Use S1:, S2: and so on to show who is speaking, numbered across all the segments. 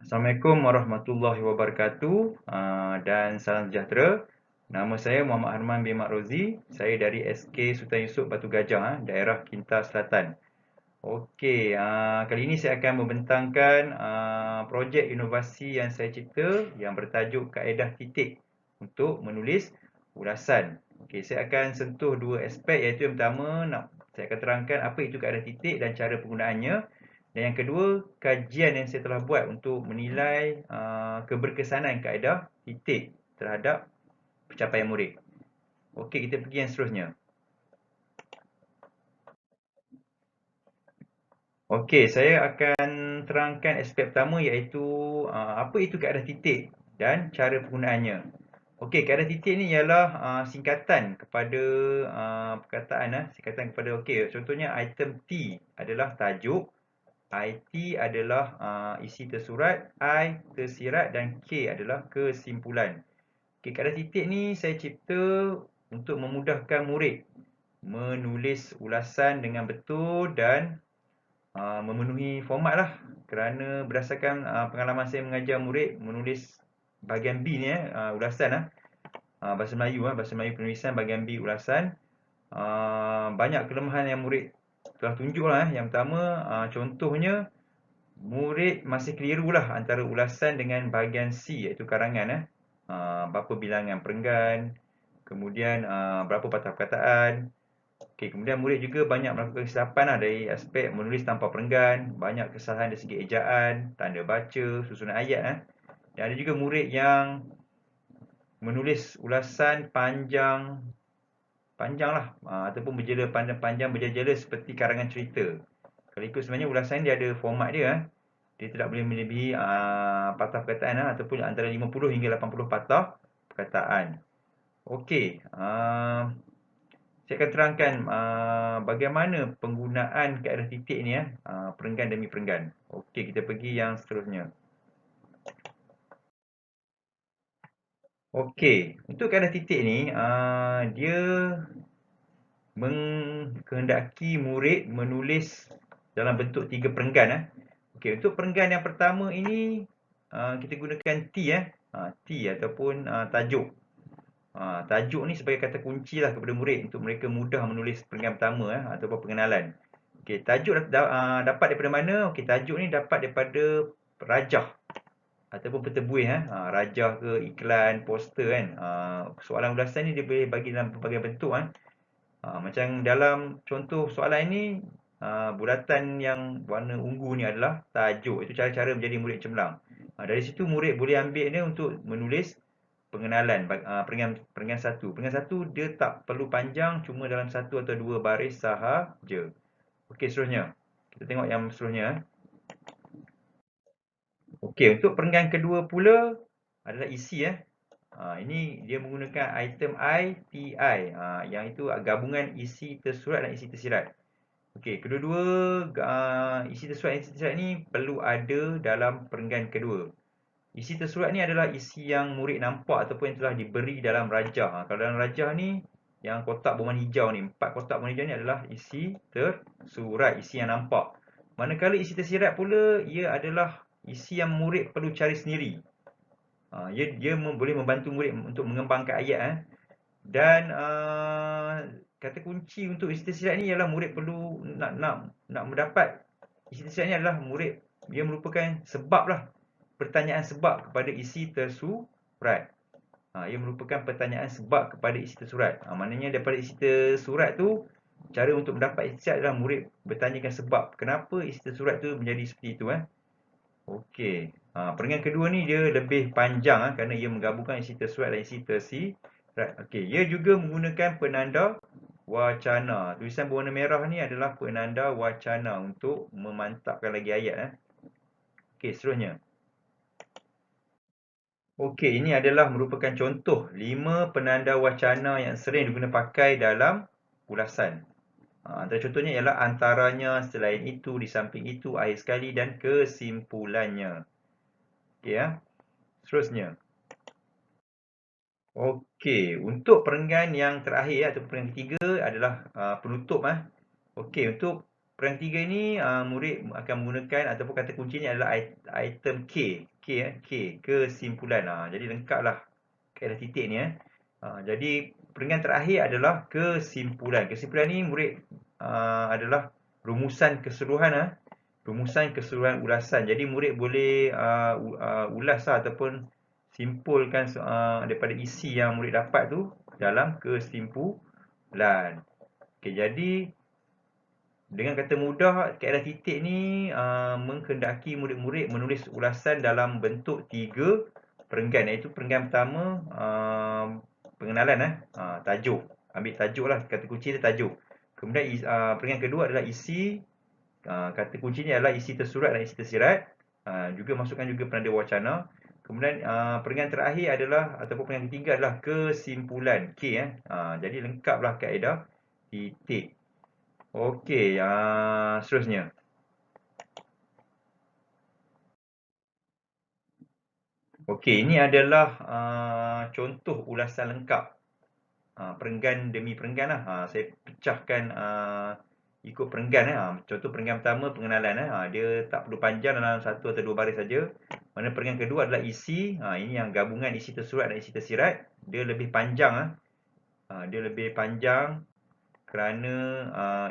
S1: Assalamualaikum warahmatullahi wabarakatuh dan salam sejahtera. Nama saya Muhammad Harman bin Mak Rozi. Saya dari SK Sultan Yusof Batu Gajah, daerah Kintar Selatan. Okey, kali ini saya akan membentangkan projek inovasi yang saya cipta yang bertajuk Kaedah Titik untuk menulis ulasan. Okey, saya akan sentuh dua aspek, iaitu yang pertama saya akan terangkan apa itu kaedah titik dan cara penggunaannya. Dan yang kedua, kajian yang saya telah buat untuk menilai keberkesanan kaedah titik terhadap pencapaian murid. Okey, kita pergi yang seterusnya. Okey, saya akan terangkan aspek pertama, iaitu apa itu kaedah titik dan cara penggunaannya. Okey, kaedah titik ni ialah singkatan kepada singkatan kepada, okey, contohnya item T adalah tajuk, IT adalah isi tersurat, I tersirat dan K adalah kesimpulan. Okey, kaedah titik ni saya cipta untuk memudahkan murid menulis ulasan dengan betul dan memenuhi format lah, kerana berdasarkan pengalaman saya mengajar murid menulis bahagian B ni ulasan bahasa Melayu penulisan bahagian B ulasan, banyak kelemahan yang murid telah tunjuk lah. Yang pertama, contohnya murid masih keliru lah antara ulasan dengan bahagian C, iaitu karangan berapa bilangan perenggan, kemudian berapa patah perkataan. Okey, kemudian murid juga banyak melakukan kesilapan dari aspek menulis tanpa perenggan, banyak kesalahan dari segi ejaan, tanda baca, susunan ayat. Dan ada juga murid yang menulis ulasan panjang lah, ataupun berjela panjang berjela-jela seperti karangan cerita. Kalau ikut sebenarnya ulasan dia ada format dia. Dia tidak boleh melebihi patah perkataan ataupun antara 50 hingga 80 patah perkataan. Okey, saya akan terangkan bagaimana penggunaan kaedah titik ni perenggan demi perenggan. Okey, kita pergi yang seterusnya. Okey, untuk kaedah titik ni dia mengkehendaki murid menulis dalam bentuk 3 perenggan. Okey, untuk perenggan yang pertama ini kita gunakan T T ataupun tajuk. Tajuk ni sebagai kata kunci lah kepada murid untuk mereka mudah menulis perenggan pertama ataupun pengenalan. Okey, tajuk dapat daripada mana? Okey, tajuk ni dapat daripada rajah ataupun peterbuih rajah ke iklan, poster kan. Soalan ulasan ni dia boleh bagi dalam pelbagai bentuk macam dalam contoh soalan ini, bulatan yang warna ungu ni adalah tajuk. Itu cara-cara menjadi murid cemerlang. Dari situ murid boleh ambil dia untuk menulis pengenalan perenggan satu. Perenggan satu dia tak perlu panjang, cuma dalam satu atau dua baris sahaja. Okey, seterusnya. Kita tengok yang seterusnya. Okey, untuk perenggan kedua pula adalah isi ini dia menggunakan item ITI, yang itu gabungan isi tersurat dan isi tersirat. Okey, kedua-dua isi tersurat dan isi tersirat ni perlu ada dalam perenggan kedua. Isi tersurat ni adalah isi yang murid nampak ataupun yang telah diberi dalam rajah. Kalau dalam rajah ni, yang kotak berwarna hijau ni, 4 kotak berwarna hijau ni adalah isi tersurat, isi yang nampak. Manakala isi tersirat pula, ia adalah isi yang murid perlu cari sendiri. Dia boleh membantu murid untuk mengembangkan ayat. Dan kata kunci untuk isi tersirat ni ialah murid perlu nak mendapat isi tersirat ni adalah murid, dia merupakan sebab lah, pertanyaan sebab kepada isi tersurat. Ia merupakan pertanyaan sebab kepada isi tersurat. Maknanya daripada isi tersurat tu, cara untuk mendapat isi tersirat adalah murid bertanyakan sebab kenapa isi tersurat tu menjadi seperti itu. Okey, perenggan kedua ni dia lebih panjang kerana ia menggabungkan isi tersurat dan isi tersirat. Okey, ia juga menggunakan penanda wacana. Tulisan berwarna merah ni adalah penanda wacana untuk memantapkan lagi ayat. Okey, seterusnya. Okey, ini adalah merupakan contoh 5 penanda wacana yang sering digunakan pakai dalam ulasan. Antara contohnya ialah antaranya, selain itu, di samping itu, akhir sekali dan kesimpulannya. Okey seterusnya. Okey, untuk perenggan yang terakhir atau perenggan ketiga adalah penutup Okey, untuk peringkat 3 ini murid akan menggunakan ataupun kata kuncinya adalah item K, kesimpulan. Jadi lengkaplah kaedah titik ni. Jadi peringkat terakhir adalah kesimpulan. Kesimpulan ni murid adalah rumusan keseluruhan, rumusan keseluruhan ulasan. Jadi murid boleh ulas ataupun simpulkan daripada isi yang murid dapat tu dalam kesimpulan. Okey, jadi dengan kata mudah, kaedah titik ni menghendaki murid-murid menulis ulasan dalam bentuk 3 perenggan, iaitu perenggan pertama pengenalan, tajuk. Ambil tajuk lah, kata kunci dia tajuk. Kemudian perenggan kedua adalah isi, kata kuncinya adalah isi tersurat dan isi tersirat. Juga masukkan juga penanda wacana. Kemudian perenggan terakhir adalah ataupun perenggan ketiga adalah kesimpulan K. Jadi lengkaplah kaedah titik. Okey, seterusnya. Okey, ini adalah contoh ulasan lengkap. Perenggan demi perenggan lah. Saya pecahkan ikut perenggan. Contoh perenggan pertama pengenalan. Dia tak perlu panjang, dalam 1 atau 2 baris saja. Mana perenggan kedua adalah isi. Ini yang gabungan isi tersurat dan isi tersirat. Dia lebih panjang. Dia lebih panjang kerana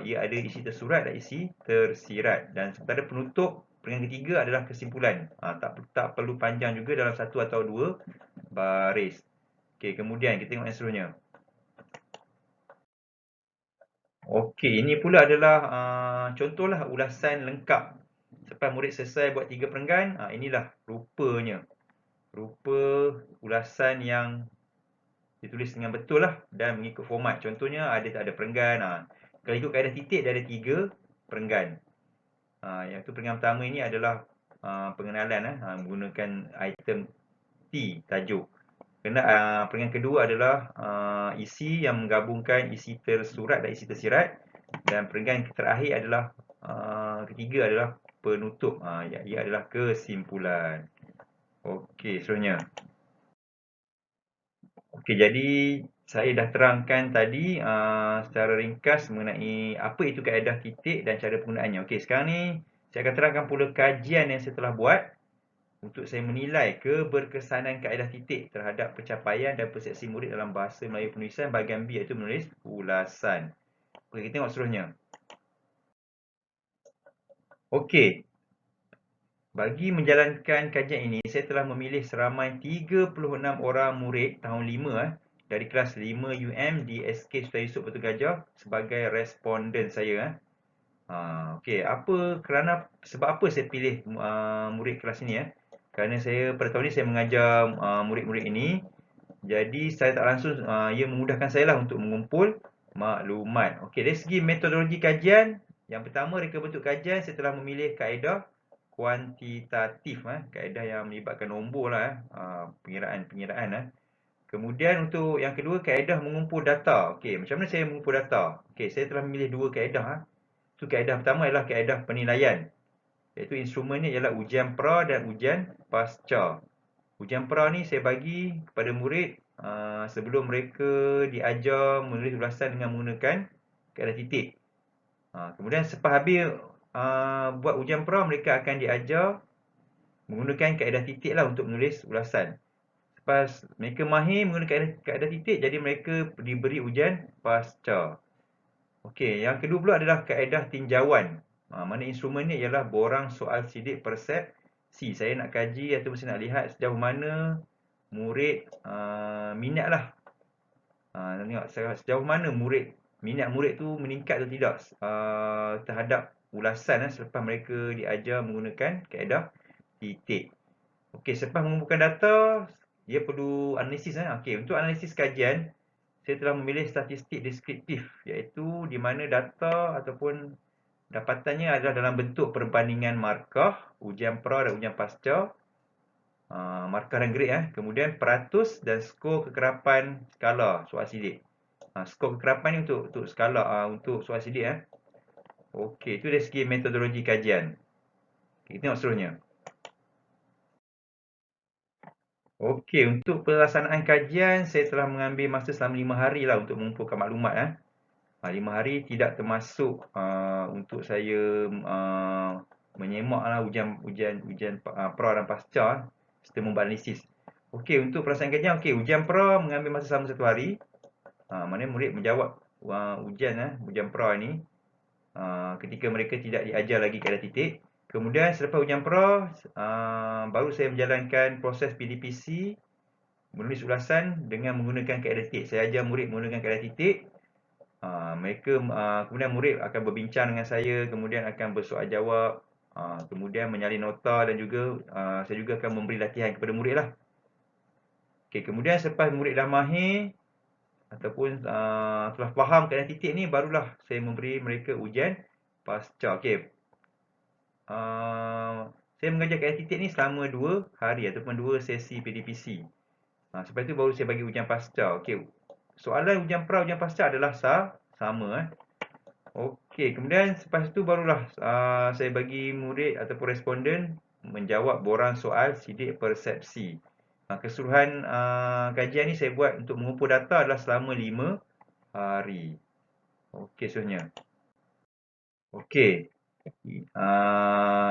S1: ia ada isi tersurat dan isi tersirat. Dan sementara penutup perenggan ketiga adalah kesimpulan. Tak perlu panjang juga, dalam 1 atau 2 baris. Okey, kemudian kita tengok yang seterusnya. Okey, ini pula adalah contohlah ulasan lengkap. Selepas murid selesai buat 3 perenggan, inilah rupanya. Rupa ulasan yang ditulis dengan betul lah dan mengikut format. Contohnya ada perenggan. Kalau ikut kaedah titik, dia ada 3 perenggan. Iaitu perenggan pertama ini adalah pengenalan, menggunakan item T, tajuk. Perenggan kedua adalah isi yang menggabungkan isi tersurat dan isi tersirat. Dan perenggan terakhir adalah ketiga adalah penutup. Ia adalah kesimpulan. Okey, seterusnya. Okey, jadi saya dah terangkan tadi secara ringkas mengenai apa itu kaedah titik dan cara penggunaannya. Okey, sekarang ni saya akan terangkan pula kajian yang saya telah buat untuk saya menilai keberkesanan kaedah titik terhadap pencapaian dan persepsi murid dalam bahasa Melayu penulisan bahagian B, iaitu menulis ulasan. Okey, kita tengok seterusnya. Okey, bagi menjalankan kajian ini, saya telah memilih seramai 36 orang murid tahun 5 dari kelas 5 UM di SK Sultan Yusof Batu Gajah sebagai responden saya. Okey, sebab apa saya pilih murid kelas ini? Kerana pada tahun ini saya mengajar murid-murid ini. Jadi saya tak langsung, ia memudahkan saya lah untuk mengumpul maklumat. Okey, dari segi metodologi kajian, yang pertama reka bentuk kajian, saya telah memilih kaedah kuantitatif, kaedah yang melibatkan nombor lah, pengiraan. Kemudian untuk yang kedua, kaedah mengumpul data. Okey, macam mana saya mengumpul data? Okey, saya telah memilih 2 kaedah. So, kaedah pertama adalah kaedah penilaian. Iaitu instrumennya ialah ujian pra dan ujian pasca. Ujian pra ni saya bagi kepada murid sebelum mereka diajar menulis ulasan dengan menggunakan kaedah titik. Kemudian selepas habis buat ujian pra, mereka akan diajar menggunakan kaedah titik lah untuk menulis ulasan. Lepas mereka mahir menggunakan kaedah titik, jadi mereka diberi ujian pasca. Okey, yang kedua pula adalah kaedah tinjauan. Mana instrumennya ialah borang soal sidik persepsi. Saya nak kaji ataupun saya nak lihat sejauh mana murid minat lah. Tengok sejauh mana minat murid tu meningkat atau tidak terhadap ulasan selepas mereka diajar menggunakan kaedah titik. Okey, selepas mengumpulkan data, dia perlu analisis. Okey, untuk analisis kajian, saya telah memilih statistik deskriptif, iaitu di mana data ataupun dapatannya adalah dalam bentuk perbandingan markah, ujian pra dan ujian pasca, markah dan grade. Kemudian peratus dan skor kekerapan skala soal sidik. Skor kekerapan ni untuk skala, untuk soal sidik. Okey, itu dari segi metodologi kajian. Kita tengok seterusnya. Okey, untuk pelaksanaan kajian, saya telah mengambil masa selama 5 hari lah untuk mengumpulkan maklumat. 5 hari tidak termasuk untuk saya menyemaklah ujian pra dan pasca serta membuat analisis. Okey, untuk perasaan kajian, okey, ujian pra mengambil masa sama 1 hari. Mana murid menjawab ujian pra ni ketika mereka tidak diajar lagi keadaan titik. Kemudian selepas ujian pra, baru saya menjalankan proses PDPC, menulis ulasan dengan menggunakan kaedah titik. Saya ajar murid menggunakan kaedah titik. Kemudian murid akan berbincang dengan saya, kemudian akan bersoal jawab, kemudian menyalin nota dan juga saya juga akan memberi latihan kepada murid lah. Okay, kemudian selepas murid dah mahir ataupun telah faham keadaan titik ni, barulah saya memberi mereka ujian pasca. Okay. Saya mengajar keadaan titik ni selama 2 hari ataupun 2 sesi PDPC. Selepas itu baru saya bagi ujian pasca. Okay. Soalan ujian pra, ujian pasca adalah sama. Okey, kemudian selepas itu barulah saya bagi murid ataupun responden menjawab borang soal sidik persepsi. Keseluruhan kajian ni saya buat untuk mengumpul data adalah selama 5 hari. Okey, seterusnya. Okey.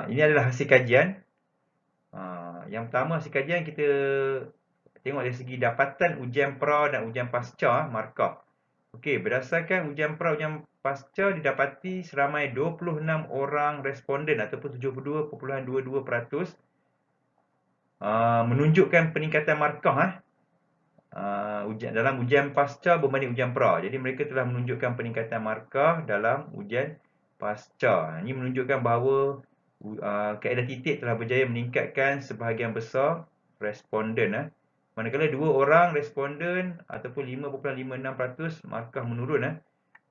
S1: Ini adalah hasil kajian. Yang pertama hasil kajian kita tengok dari segi dapatan ujian pra dan ujian pasca markah. Okey, berdasarkan ujian pra, ujian pasca didapati seramai 26 orang responden ataupun 72.22% menunjukkan peningkatan markah dalam ujian pasca berbanding ujian pra. Jadi mereka telah menunjukkan peningkatan markah dalam ujian pasca. Ini menunjukkan bahawa kaedah titik telah berjaya meningkatkan sebahagian besar responden. Manakala 2 orang responden ataupun 5.56% markah menurun.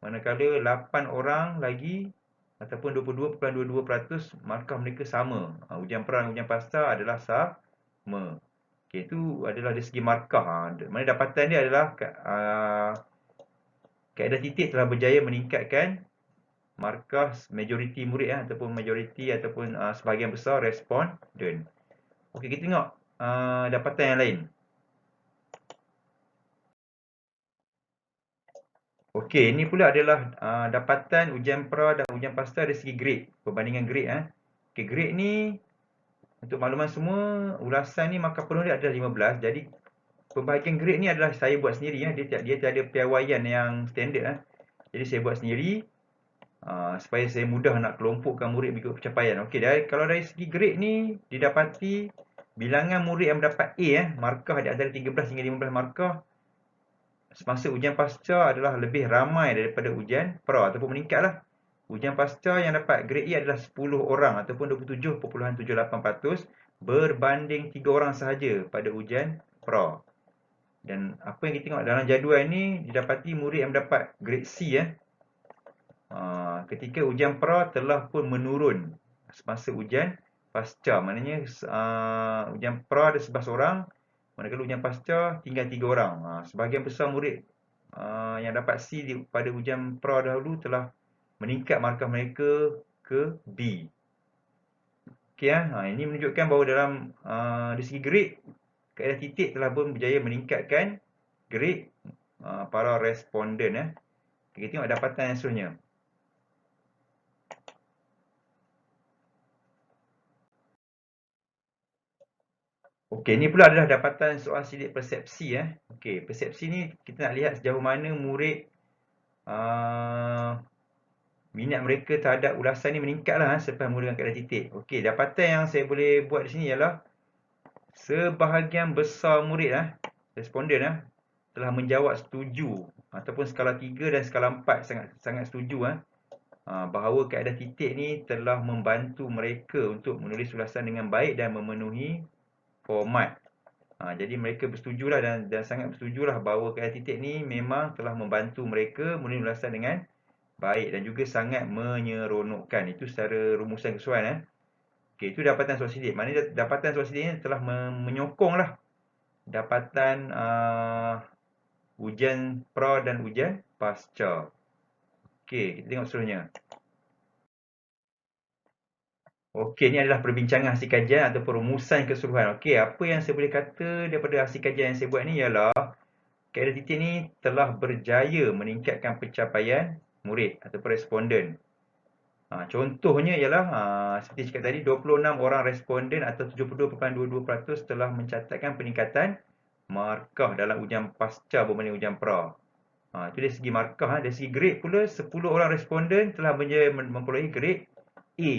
S1: Manakala 8 orang lagi ataupun 22.22% markah mereka sama. Ujian pra dan ujian pasca adalah sama. Okey, itu adalah dari segi markah. Mana dapatan dia adalah kaedah titik telah berjaya meningkatkan markah majoriti murid ataupun majoriti ataupun sebahagian besar responden. Okey, kita tengok dapatan yang lain. Okey, ini pula adalah dapatan ujian pra dan ujian pasca dari segi grade, perbandingan grade. Okey, grade ni untuk makluman semua, ulasan ni markah penuh dia adalah 15. Jadi pembahagian grade ni adalah saya buat sendiri. Dia tiada piawaian yang standard. Jadi saya buat sendiri supaya saya mudah nak kelompokkan murid mengikut pencapaian. Okey, kalau dari segi grade ni didapati bilangan murid yang mendapat A markah di antara 13 hingga 15 markah semasa ujian pasca adalah lebih ramai daripada ujian pra ataupun meningkatlah. Ujian pasca yang dapat grade E adalah 10 orang ataupun 27.78% berbanding 3 orang sahaja pada ujian pra. Dan apa yang kita tengok dalam jadual ni didapati murid yang mendapat grade C ketika ujian pra telah pun menurun semasa ujian pasca. Maknanya ujian pra ada 11 orang, manakala ujian pasca tinggal 3 orang. Sebahagian besar murid yang dapat C pada ujian pra dahulu telah meningkat markah mereka ke B. Okey, ini menunjukkan bahawa dalam dari segi grade, kaedah titik telah pun berjaya meningkatkan grade para responden. Kita tengok dapatan yang seterusnya. Okey, ini pula adalah dapatan soal sidik persepsi. Okey, persepsi ni kita nak lihat sejauh mana murid minat mereka terhadap ulasan ni meningkatlah selepas menggunakan kaedah titik. Okey, dapatan yang saya boleh buat di sini ialah sebahagian besar murid responden telah menjawab setuju ataupun skala 3 dan skala 4 sangat setuju bahawa kaedah titik ni telah membantu mereka untuk menulis ulasan dengan baik dan memenuhi format. Jadi mereka bersetujulah dan sangat bersetujulah bahawa kaedah titik ni memang telah membantu mereka menulis ulasan dengan baik dan juga sangat menyeronokkan. Itu secara rumusan keseluruhan. Okey, itu dapatan soal sidik. Maknanya dapatan soal sidik ni telah menyokonglah dapatan ujian pra dan ujian pasca. Okey, kita tengok seterusnya. Okey, ini adalah perbincangan hasil kajian atau perumusan keseluruhan. Okey, apa yang saya boleh kata daripada hasil kajian yang saya buat ni ialah kaedah titik ni telah berjaya meningkatkan pencapaian murid ataupun responden. Contohnya ialah seperti cakap tadi 26 orang responden atau 72.22% telah mencatatkan peningkatan markah dalam ujian pasca berbanding ujian pra. Itu dari segi markah. Dari segi grade pula 10 orang responden telah memperoleh grade A.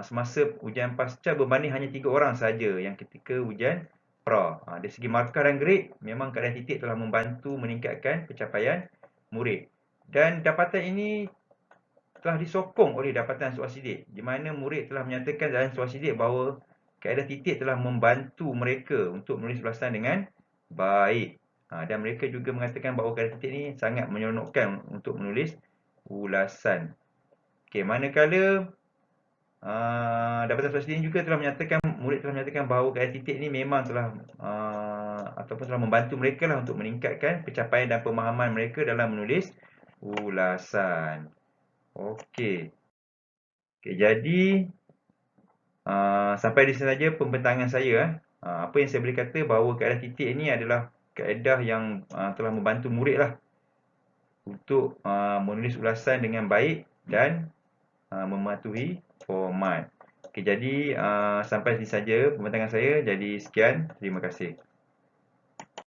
S1: Semasa ujian pasca berbanding hanya 3 orang saja yang ketika ujian pra. Dari segi markah dan grade memang keadaan titik telah membantu meningkatkan pencapaian murid. Dan dapatan ini telah disokong oleh dapatan soal sidik, di mana murid telah menyatakan dalam soal sidik bahawa kaedah titik telah membantu mereka untuk menulis ulasan dengan baik. Dan mereka juga mengatakan bahawa kaedah titik ini sangat menyeronokkan untuk menulis ulasan. Okey, manakala dapatan soal sidik juga telah menyatakan, murid telah menyatakan bahawa kaedah titik ini memang telah ataupun telah membantu mereka lah untuk meningkatkan pencapaian dan pemahaman mereka dalam menulis ulasan. Okey. Jadi sampai di sini saja pembentangan saya. Apa yang saya boleh kata bahawa kaedah titik ini adalah kaedah yang telah membantu murid lah untuk menulis ulasan dengan baik dan mematuhi format. Okey, jadi sampai di sini saja pembentangan saya. Jadi sekian, terima kasih.